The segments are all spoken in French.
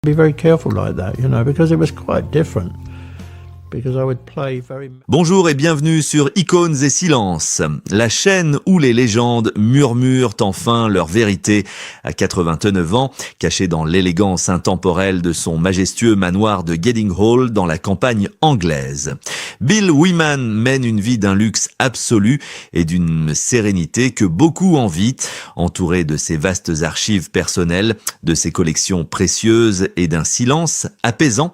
Be very careful like that, because it was quite different. Because I would play very... Bonjour et bienvenue sur Icônes et Silences, la chaîne où les légendes murmurent enfin leur vérité. À 89 ans, caché dans l'élégance intemporelle de son majestueux manoir de Geding Hall dans la campagne anglaise. Bill Wyman mène une vie d'un luxe absolu et d'une sérénité que beaucoup envient, entouré de ses vastes archives personnelles, de ses collections précieuses et d'un silence apaisant.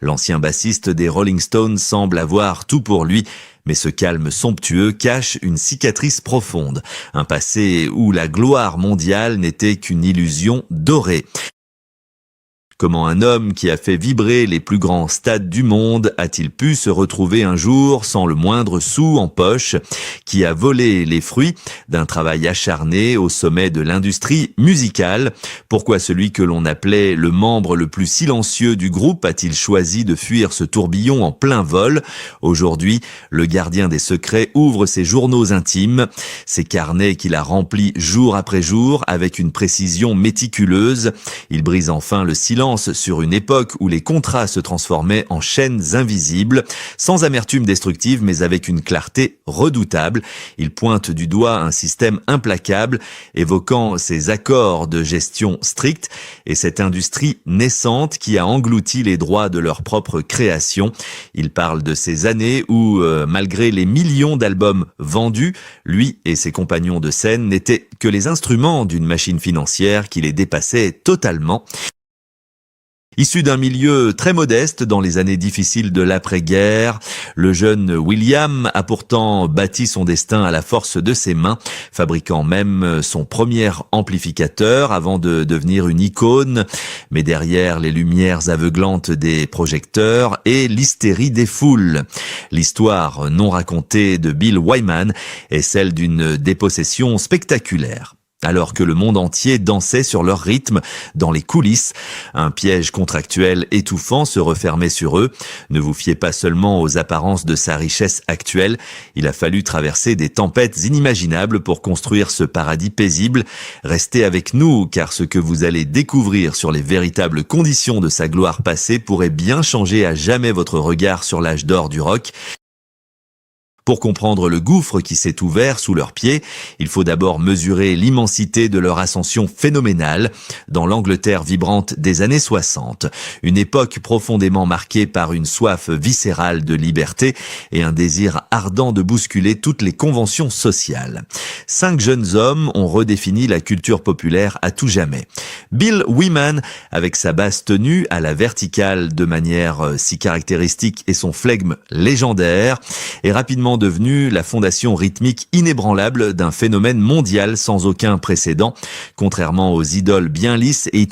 L'ancien bassiste des Rolling Stones semble avoir tout pour lui, mais ce calme somptueux cache une cicatrice profonde, un passé où la gloire mondiale n'était qu'une illusion dorée. Comment un homme qui a fait vibrer les plus grands stades du monde a-t-il pu se retrouver un jour sans le moindre sou en poche, qui a volé les fruits d'un travail acharné au sommet de l'industrie musicale? Pourquoi celui que l'on appelait le membre le plus silencieux du groupe a-t-il choisi de fuir ce tourbillon en plein vol? Aujourd'hui, le gardien des secrets ouvre ses journaux intimes, ses carnets qu'il a remplis jour après jour avec une précision méticuleuse. Il brise enfin le silence sur une époque où les contrats se transformaient en chaînes invisibles, sans amertume destructive mais avec une clarté redoutable. Il pointe du doigt un système implacable, évoquant ces accords de gestion stricts et cette industrie naissante qui a englouti les droits de leur propre création. Il parle de ces années où, malgré les millions d'albums vendus, lui et ses compagnons de scène n'étaient que les instruments d'une machine financière qui les dépassait totalement. Issu d'un milieu très modeste dans les années difficiles de l'après-guerre, le jeune William a pourtant bâti son destin à la force de ses mains, fabriquant même son premier amplificateur avant de devenir une icône. Mais derrière les lumières aveuglantes des projecteurs et l'hystérie des foules, l'histoire non racontée de Bill Wyman est celle d'une dépossession spectaculaire. Alors que le monde entier dansait sur leur rythme dans les coulisses, un piège contractuel étouffant se refermait sur eux. Ne vous fiez pas seulement aux apparences de sa richesse actuelle, il a fallu traverser des tempêtes inimaginables pour construire ce paradis paisible. Restez avec nous, car ce que vous allez découvrir sur les véritables conditions de sa gloire passée pourrait bien changer à jamais votre regard sur l'âge d'or du rock. Pour comprendre le gouffre qui s'est ouvert sous leurs pieds, il faut d'abord mesurer l'immensité de leur ascension phénoménale dans l'Angleterre vibrante des années 60, une époque profondément marquée par une soif viscérale de liberté et un désir ardent de bousculer toutes les conventions sociales. 5 jeunes hommes ont redéfini la culture populaire à tout jamais. Bill Wyman, avec sa basse tenue à la verticale de manière si caractéristique et son flegme légendaire, est rapidement devenue la fondation rythmique inébranlable d'un phénomène mondial sans aucun précédent. Contrairement aux idoles bien lisses et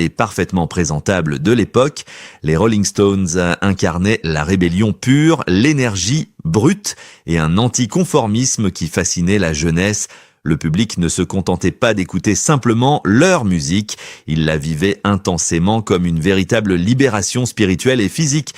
parfaitement présentables de l'époque, les Rolling Stones incarnaient la rébellion pure, l'énergie brute et un anticonformisme qui fascinait la jeunesse. Le public ne se contentait pas d'écouter simplement leur musique, il la vivait intensément comme une véritable libération spirituelle et physique.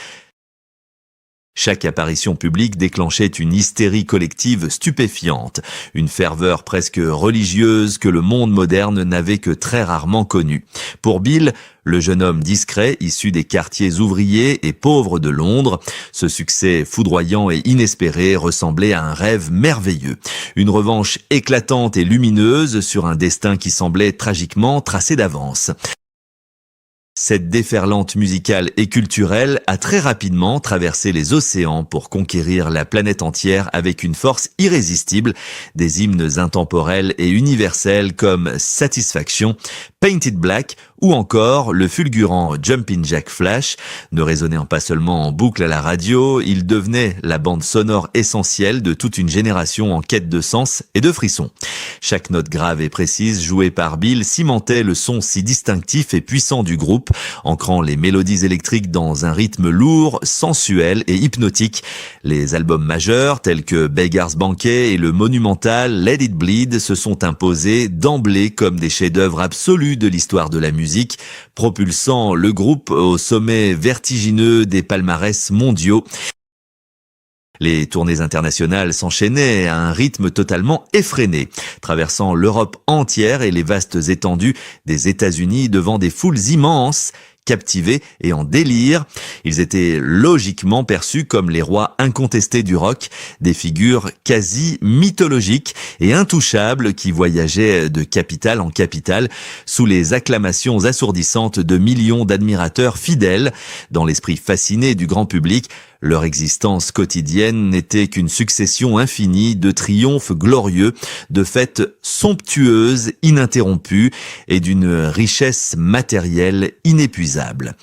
Chaque apparition publique déclenchait une hystérie collective stupéfiante, une ferveur presque religieuse que le monde moderne n'avait que très rarement connue. Pour Bill, le jeune homme discret, issu des quartiers ouvriers et pauvres de Londres, ce succès foudroyant et inespéré ressemblait à un rêve merveilleux. Une revanche éclatante et lumineuse sur un destin qui semblait tragiquement tracé d'avance. Cette déferlante musicale et culturelle a très rapidement traversé les océans pour conquérir la planète entière avec une force irrésistible, des hymnes intemporels et universels comme Satisfaction, Painted Black ou encore le fulgurant Jumpin' Jack Flash. Ne résonnant pas seulement en boucle à la radio, il devenait la bande sonore essentielle de toute une génération en quête de sens et de frissons. Chaque note grave et précise jouée par Bill cimentait le son si distinctif et puissant du groupe, ancrant les mélodies électriques dans un rythme lourd, sensuel et hypnotique. Les albums majeurs tels que Beggar's Banquet et le monumental Let It Bleed se sont imposés d'emblée comme des chefs-d'œuvre absolus de l'histoire de la musique, propulsant le groupe au sommet vertigineux des palmarès mondiaux. Les tournées internationales s'enchaînaient à un rythme totalement effréné, traversant l'Europe entière et les vastes étendues des États-Unis devant des foules immenses captivés et en délire. Ils étaient logiquement perçus comme les rois incontestés du rock, des figures quasi mythologiques et intouchables qui voyageaient de capitale en capitale sous les acclamations assourdissantes de millions d'admirateurs fidèles. Dans l'esprit fasciné du grand public, leur existence quotidienne n'était qu'une succession infinie de triomphes glorieux, de fêtes somptueuses, ininterrompues et d'une richesse matérielle inépuisable.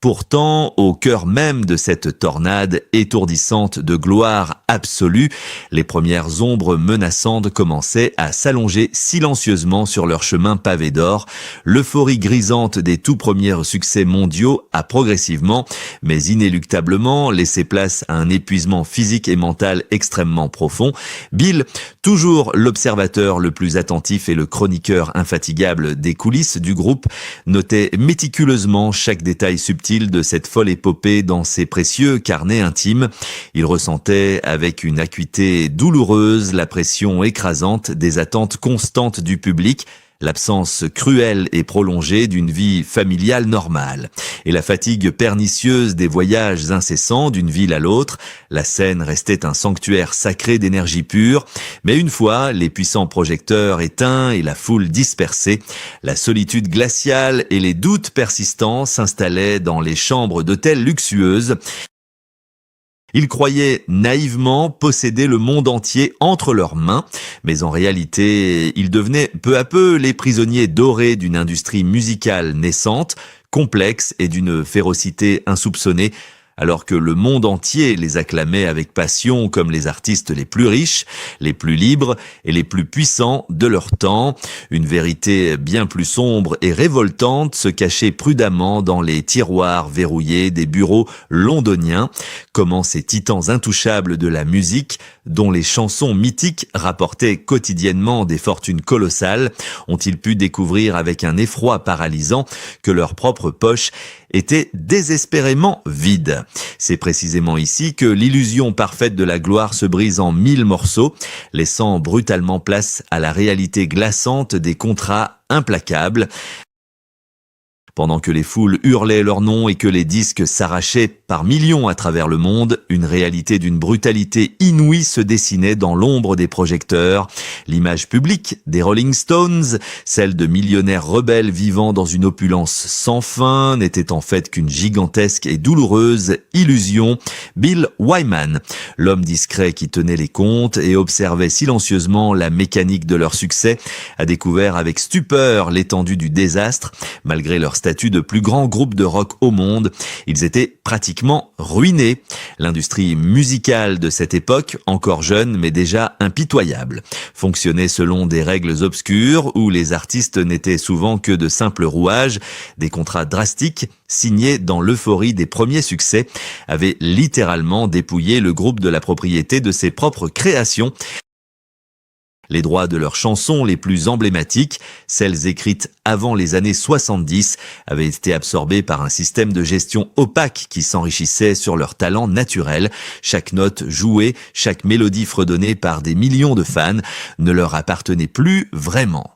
Pourtant, au cœur même de cette tornade étourdissante de gloire absolue, les premières ombres menaçantes commençaient à s'allonger silencieusement sur leur chemin pavé d'or. L'euphorie grisante des tout premiers succès mondiaux a progressivement, mais inéluctablement, laissé place à un épuisement physique et mental extrêmement profond. Bill, toujours l'observateur le plus attentif et le chroniqueur infatigable des coulisses du groupe, notait méticuleusement chaque détail subtil de cette folle épopée dans ses précieux carnets intimes. Il ressentait avec une acuité douloureuse la pression écrasante des attentes constantes du public, l'absence cruelle et prolongée d'une vie familiale normale, et la fatigue pernicieuse des voyages incessants d'une ville à l'autre. La scène restait un sanctuaire sacré d'énergie pure, mais une fois les puissants projecteurs éteints et la foule dispersée, la solitude glaciale et les doutes persistants s'installaient dans les chambres d'hôtels luxueuses. Ils croyaient naïvement posséder le monde entier entre leurs mains, mais en réalité, ils devenaient peu à peu les prisonniers dorés d'une industrie musicale naissante, complexe et d'une férocité insoupçonnée, alors que le monde entier les acclamait avec passion comme les artistes les plus riches, les plus libres et les plus puissants de leur temps. Une vérité bien plus sombre et révoltante se cachait prudemment dans les tiroirs verrouillés des bureaux londoniens. Comment ces titans intouchables de la musique, dont les chansons mythiques rapportaient quotidiennement des fortunes colossales, ont-ils pu découvrir avec un effroi paralysant que leurs propres poches étaient désespérément vides? C'est précisément ici que l'illusion parfaite de la gloire se brise en 1000 morceaux, laissant brutalement place à la réalité glaçante des contrats implacables. Pendant que les foules hurlaient leur nom et que les disques s'arrachaient par millions à travers le monde, une réalité d'une brutalité inouïe se dessinait dans l'ombre des projecteurs. L'image publique des Rolling Stones, celle de millionnaires rebelles vivant dans une opulence sans fin, n'était en fait qu'une gigantesque et douloureuse illusion. Bill Wyman, l'homme discret qui tenait les comptes et observait silencieusement la mécanique de leur succès, a découvert avec stupeur l'étendue du désastre. Malgré leur statut de plus grand groupe de rock au monde, ils étaient pratiquement ruinés. L'industrie musicale de cette époque, encore jeune mais déjà impitoyable, fonctionnait selon des règles obscures où les artistes n'étaient souvent que de simples rouages. Des contrats drastiques, signés dans l'euphorie des premiers succès, avaient littéralement dépouillé le groupe de la propriété de ses propres créations. Les droits de leurs chansons les plus emblématiques, celles écrites avant les années 70, avaient été absorbés par un système de gestion opaque qui s'enrichissait sur leur talent naturel. Chaque note jouée, chaque mélodie fredonnée par des millions de fans ne leur appartenait plus vraiment.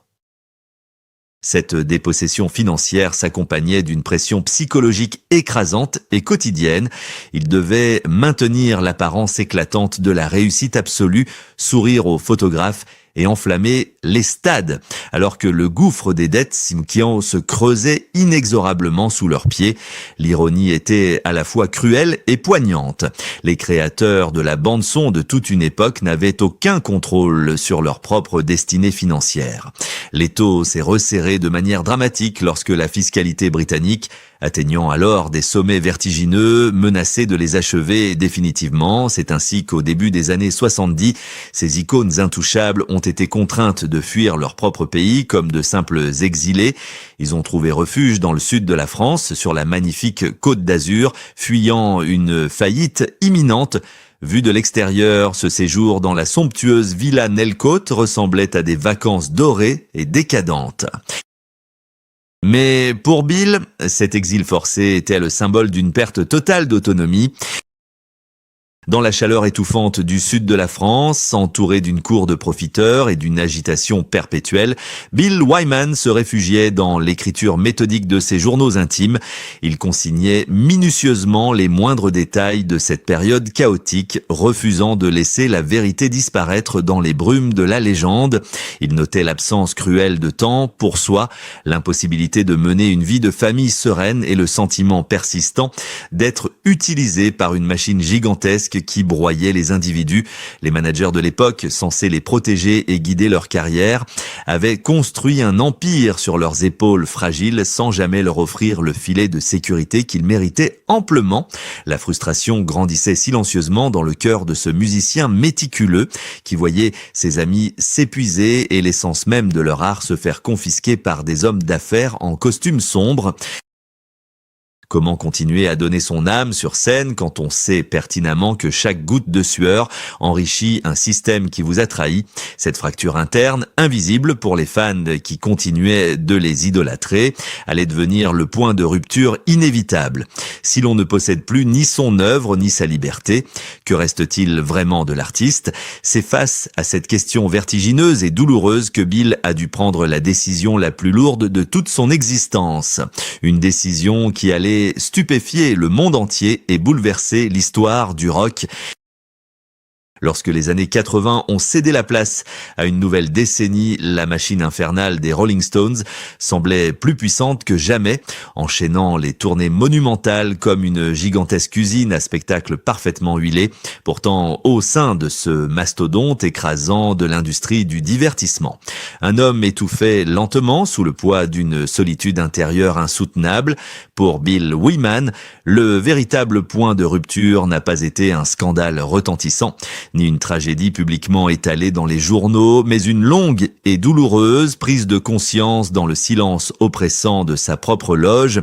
Cette dépossession financière s'accompagnait d'une pression psychologique écrasante et quotidienne. Ils devaient maintenir l'apparence éclatante de la réussite absolue, sourire aux photographes et enflammer les stades, alors que le gouffre des dettes Simkian se creusait inexorablement sous leurs pieds. L'ironie était à la fois cruelle et poignante. Les créateurs de la bande-son de toute une époque n'avaient aucun contrôle sur leur propre destinée financière. L'étau s'est resserré de manière dramatique lorsque la fiscalité britannique, atteignant alors des sommets vertigineux, menaçait de les achever définitivement. C'est ainsi qu'au début des années 70, ces icônes intouchables ont été contraintes de fuir leur propre pays comme de simples exilés. Ils ont trouvé refuge dans le sud de la France, sur la magnifique Côte d'Azur, fuyant une faillite imminente. Vu de l'extérieur, ce séjour dans la somptueuse Villa Nelcote ressemblait à des vacances dorées et décadentes. Mais pour Bill, cet exil forcé était le symbole d'une perte totale d'autonomie. Dans la chaleur étouffante du sud de la France, entouré d'une cour de profiteurs et d'une agitation perpétuelle, Bill Wyman se réfugiait dans l'écriture méthodique de ses journaux intimes. Il consignait minutieusement les moindres détails de cette période chaotique, refusant de laisser la vérité disparaître dans les brumes de la légende. Il notait l'absence cruelle de temps pour soi, l'impossibilité de mener une vie de famille sereine et le sentiment persistant d'être utilisé par une machine gigantesque qui broyait les individus. Les managers de l'époque, censés les protéger et guider leur carrière, avaient construit un empire sur leurs épaules fragiles sans jamais leur offrir le filet de sécurité qu'ils méritaient amplement. La frustration grandissait silencieusement dans le cœur de ce musicien méticuleux qui voyait ses amis s'épuiser et l'essence même de leur art se faire confisquer par des hommes d'affaires en costume sombre. Comment continuer à donner son âme sur scène quand on sait pertinemment que chaque goutte de sueur enrichit un système qui vous a trahi? Cette fracture interne, invisible pour les fans qui continuaient de les idolâtrer, allait devenir le point de rupture inévitable. Si l'on ne possède plus ni son œuvre ni sa liberté, que reste-t-il vraiment de l'artiste? C'est face à cette question vertigineuse et douloureuse que Bill a dû prendre la décision la plus lourde de toute son existence. Une décision qui allait stupéfier le monde entier et bouleverser l'histoire du rock. Lorsque les années 80 ont cédé la place à une nouvelle décennie, la machine infernale des Rolling Stones semblait plus puissante que jamais, enchaînant les tournées monumentales comme une gigantesque usine à spectacle parfaitement huilé, pourtant au sein de ce mastodonte écrasant de l'industrie du divertissement. Un homme étouffait lentement sous le poids d'une solitude intérieure insoutenable. Pour Bill Wyman, le véritable point de rupture n'a pas été un scandale retentissant, ni une tragédie publiquement étalée dans les journaux, mais une longue et douloureuse prise de conscience dans le silence oppressant de sa propre loge.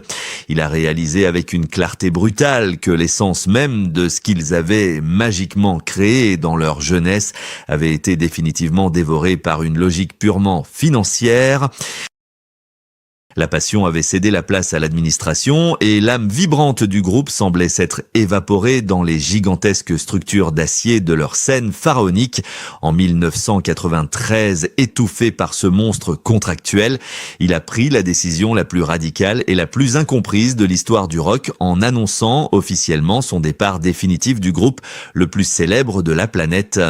Il a réalisé avec une clarté brutale que l'essence même de ce qu'ils avaient magiquement créé dans leur jeunesse avait été définitivement dévorée par une logique purement financière. La passion avait cédé la place à l'administration et l'âme vibrante du groupe semblait s'être évaporée dans les gigantesques structures d'acier de leur scène pharaonique. En 1993, étouffé par ce monstre contractuel, il a pris la décision la plus radicale et la plus incomprise de l'histoire du rock en annonçant officiellement son départ définitif du groupe le plus célèbre de la planète.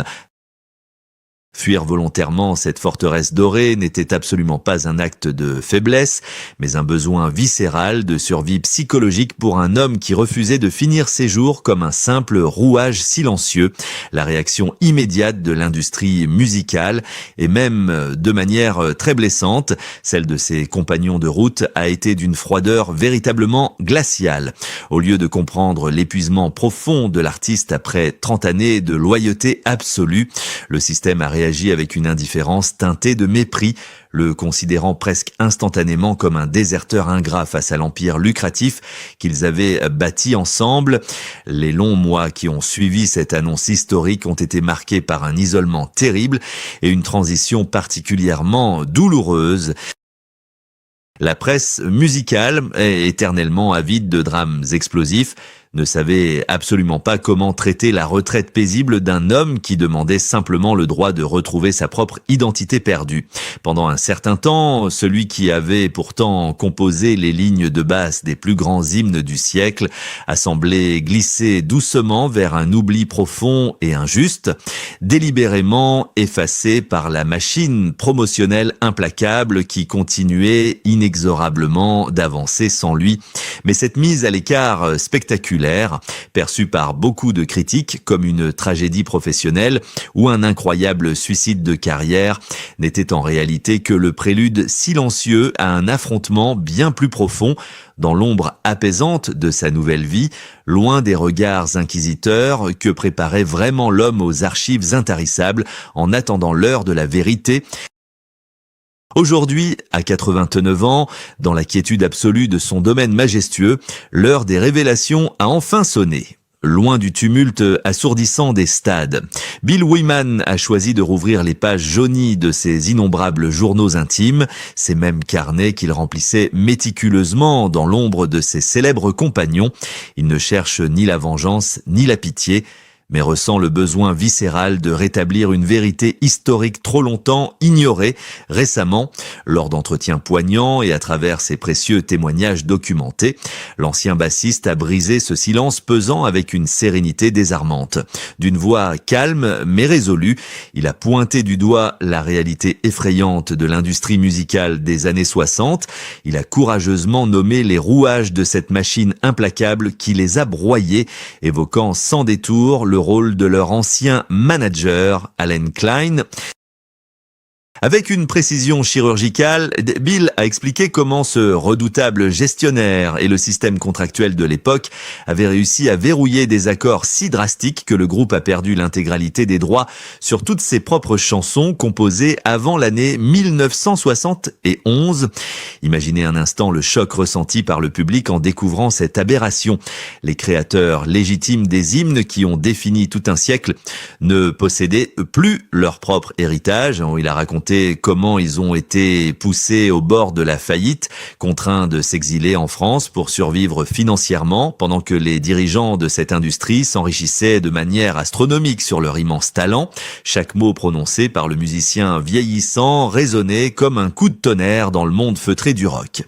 Fuir volontairement cette forteresse dorée n'était absolument pas un acte de faiblesse, mais un besoin viscéral de survie psychologique pour un homme qui refusait de finir ses jours comme un simple rouage silencieux. La réaction immédiate de l'industrie musicale, et même de manière très blessante, celle de ses compagnons de route, a été d'une froideur véritablement glaciale. Au lieu de comprendre l'épuisement profond de l'artiste après 30 années de loyauté absolue, le système a réagi avec une indifférence teintée de mépris, le considérant presque instantanément comme un déserteur ingrat face à l'empire lucratif qu'ils avaient bâti ensemble. Les longs mois qui ont suivi cette annonce historique ont été marqués par un isolement terrible et une transition particulièrement douloureuse. La presse musicale, éternellement avide de drames explosifs, ne savait absolument pas comment traiter la retraite paisible d'un homme qui demandait simplement le droit de retrouver sa propre identité perdue. Pendant un certain temps, celui qui avait pourtant composé les lignes de basse des plus grands hymnes du siècle a semblé glisser doucement vers un oubli profond et injuste, délibérément effacé par la machine promotionnelle implacable qui continuait inexorablement d'avancer sans lui. Mais cette mise à l'écart spectaculaire, perçue par beaucoup de critiques comme une tragédie professionnelle ou un incroyable suicide de carrière, n'était en réalité que le prélude silencieux à un affrontement bien plus profond dans l'ombre apaisante de sa nouvelle vie, loin des regards inquisiteurs que préparait vraiment l'homme aux archives intarissables en attendant l'heure de la vérité. Aujourd'hui, à 89 ans, dans la quiétude absolue de son domaine majestueux, l'heure des révélations a enfin sonné. Loin du tumulte assourdissant des stades, Bill Wyman a choisi de rouvrir les pages jaunies de ses innombrables journaux intimes, ces mêmes carnets qu'il remplissait méticuleusement dans l'ombre de ses célèbres compagnons. Il ne cherche ni la vengeance ni la pitié, mais ressent le besoin viscéral de rétablir une vérité historique trop longtemps ignorée récemment, lors d'entretiens poignants et à travers ses précieux témoignages documentés. L'ancien bassiste a brisé ce silence pesant avec une sérénité désarmante. D'une voix calme mais résolue, il a pointé du doigt la réalité effrayante de l'industrie musicale des années 60. Il a courageusement nommé les rouages de cette machine implacable qui les a broyés, évoquant sans détour le rôle de leur ancien manager, Allen Klein. Avec une précision chirurgicale, Bill a expliqué comment ce redoutable gestionnaire et le système contractuel de l'époque avaient réussi à verrouiller des accords si drastiques que le groupe a perdu l'intégralité des droits sur toutes ses propres chansons composées avant l'année 1971. Imaginez un instant le choc ressenti par le public en découvrant cette aberration. Les créateurs légitimes des hymnes qui ont défini tout un siècle ne possédaient plus leur propre héritage. Il a raconté comment ils ont été poussés au bord de la faillite, contraints de s'exiler en France pour survivre financièrement, pendant que les dirigeants de cette industrie s'enrichissaient de manière astronomique sur leur immense talent. Chaque mot prononcé par le musicien vieillissant résonnait comme un coup de tonnerre dans le monde feutré du rock.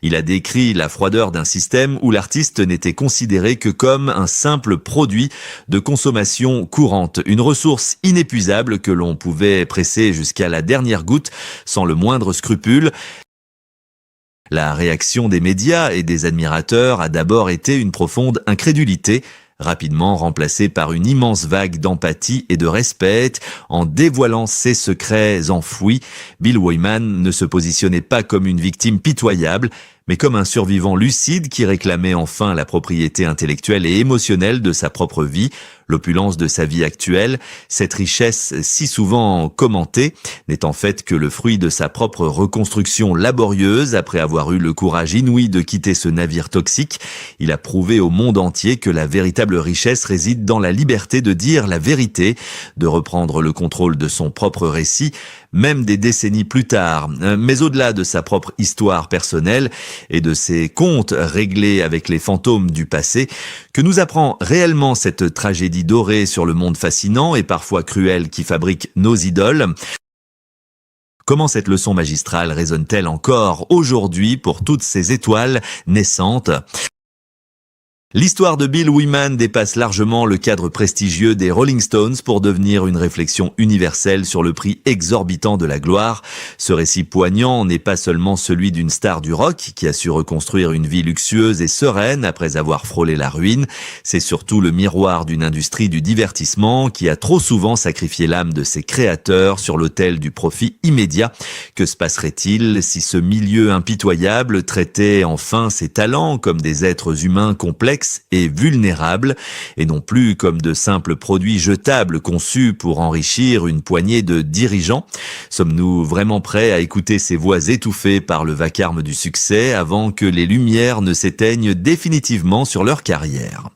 Il a décrit la froideur d'un système où l'artiste n'était considéré que comme un simple produit de consommation courante, une ressource inépuisable que l'on pouvait presser jusqu'à la dernière goutte sans le moindre scrupule. La réaction des médias et des admirateurs a d'abord été une profonde incrédulité, rapidement remplacée par une immense vague d'empathie et de respect. En dévoilant ses secrets enfouis, Bill Wyman ne se positionnait pas comme une victime pitoyable, mais comme un survivant lucide qui réclamait enfin la propriété intellectuelle et émotionnelle de sa propre vie, l'opulence de sa vie actuelle. Cette richesse si souvent commentée n'est en fait que le fruit de sa propre reconstruction laborieuse après avoir eu le courage inouï de quitter ce navire toxique. Il a prouvé au monde entier que la véritable richesse réside dans la liberté de dire la vérité, de reprendre le contrôle de son propre récit, même des décennies plus tard. Mais au-delà de sa propre histoire personnelle et de ses comptes réglés avec les fantômes du passé, que nous apprend réellement cette tragédie dorée sur le monde fascinant et parfois cruel qui fabrique nos idoles? Comment cette leçon magistrale résonne-t-elle encore aujourd'hui pour toutes ces étoiles naissantes? L'histoire de Bill Wyman dépasse largement le cadre prestigieux des Rolling Stones pour devenir une réflexion universelle sur le prix exorbitant de la gloire. Ce récit poignant n'est pas seulement celui d'une star du rock qui a su reconstruire une vie luxueuse et sereine après avoir frôlé la ruine. C'est surtout le miroir d'une industrie du divertissement qui a trop souvent sacrifié l'âme de ses créateurs sur l'autel du profit immédiat. Que se passerait-il si ce milieu impitoyable traitait enfin ses talents comme des êtres humains complexes et vulnérables, et non plus comme de simples produits jetables conçus pour enrichir une poignée de dirigeants? Sommes-nous vraiment prêts à écouter ces voix étouffées par le vacarme du succès avant que les lumières ne s'éteignent définitivement sur leur carrière?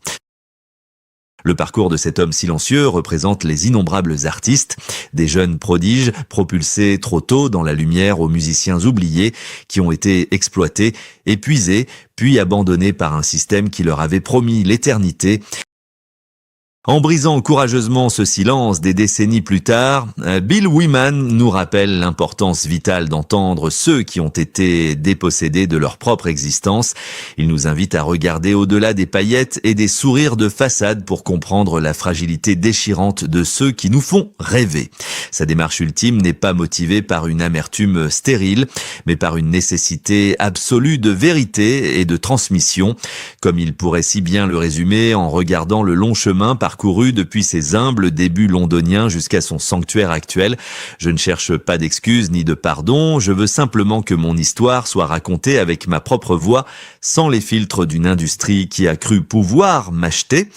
Le parcours de cet homme silencieux représente les innombrables artistes, des jeunes prodiges propulsés trop tôt dans la lumière aux musiciens oubliés qui ont été exploités, épuisés, puis abandonnés par un système qui leur avait promis l'éternité. En brisant courageusement ce silence des décennies plus tard, Bill Wyman nous rappelle l'importance vitale d'entendre ceux qui ont été dépossédés de leur propre existence. Il nous invite à regarder au-delà des paillettes et des sourires de façade pour comprendre la fragilité déchirante de ceux qui nous font rêver. Sa démarche ultime n'est pas motivée par une amertume stérile, mais par une nécessité absolue de vérité et de transmission, comme il pourrait si bien le résumer en regardant le long chemin parcouru depuis ses humbles débuts londoniens jusqu'à son sanctuaire actuel. Je ne cherche pas d'excuses ni de pardon, je veux simplement que mon histoire soit racontée avec ma propre voix, sans les filtres d'une industrie qui a cru pouvoir m'acheter.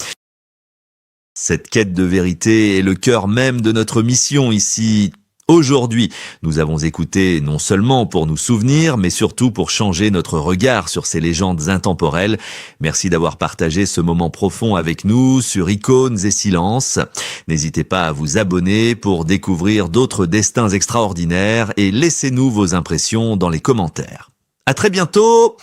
Cette quête de vérité est le cœur même de notre mission ici. Aujourd'hui, nous avons écouté non seulement pour nous souvenir, mais surtout pour changer notre regard sur ces légendes intemporelles. Merci d'avoir partagé ce moment profond avec nous sur Icônes et Silences. N'hésitez pas à vous abonner pour découvrir d'autres destins extraordinaires et laissez-nous vos impressions dans les commentaires. À très bientôt!